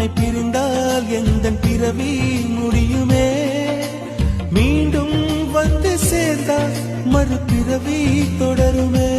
உன்னை பிரிந்தால் எந்தன் பிறவி முடியுமே மீண்டும் வந்து சேர்ந்தால் மறுபிறவி தொடருமே